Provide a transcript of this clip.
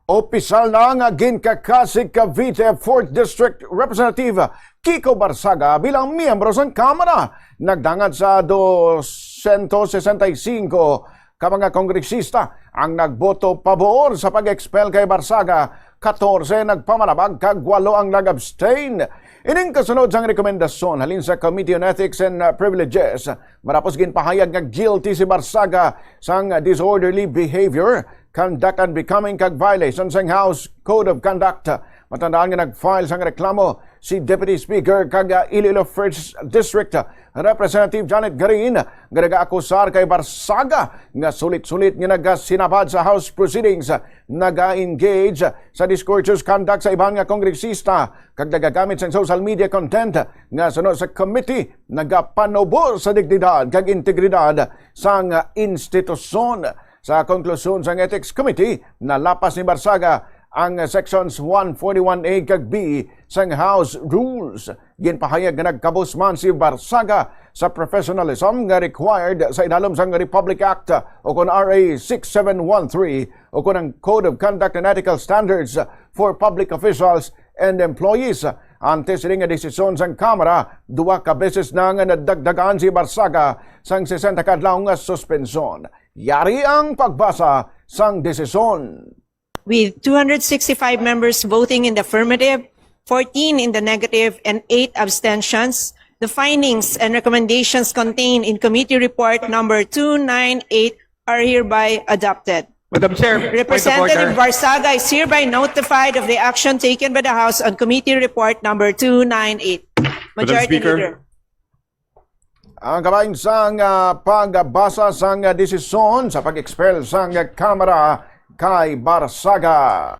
Opisyal na nga ginkakas si Cavite 4th District Representative Kiko Barzaga bilang miyembro sa kamara. Nagdangat sa 265 ka mga kongresista ang nagboto pabor sa pag-expel kay Barzaga. 14 nagpamalabag, kag 8 ang nag-abstain. Ining kasunod sang rekomendasyon halin sa Committee on Ethics and Privileges. Marapos ginpahayag nga guilty si Barzaga sang disorderly behavior, conduct unbecoming kag violation sang House Code of Conduct. Matandaan nga nag-file sang reklamo si Deputy Speaker kag Iloilo 1st District Representative Janet Garin nga nag-akusar kay Barzaga nga sulit-sulit nga nagasinabad sa House proceedings, naga-engage sa discourteous conduct sa ibang nga kongresista kag nagagamit sang social media content nga sunod sa committee nagapanubo sa dignidad kag integridad sang institusyon. Sa konklusyon sang Ethics Committee, nalapas ni Barzaga ang sections 141A kag B sang House Rules. Ginpahayag nga nagkabus man si Barzaga sa professionalism nga required sa idalom sang Republic Act o kon RA 6713 o kon ang Code of Conduct and Ethical Standards for Public Officials and Employees. Antes ring nga desisyon sang kamara, 2 ka beses na nga nadagdagan si Barzaga sang 60 kadlaw nga suspensyon. Yari ang pagbasa sang desisyon. With 265 members voting in the affirmative, 14 in the negative, and 8 abstentions, the findings and recommendations contained in Committee Report number 298 are hereby adopted. Madam Chair, Representative Barzaga is hereby notified of the action taken by the House on Committee Report number 298. Majority Speaker. Leader. Ang kabahin sang pagbasa sang desisyon sa pag-expel sang kamara kay Barzaga.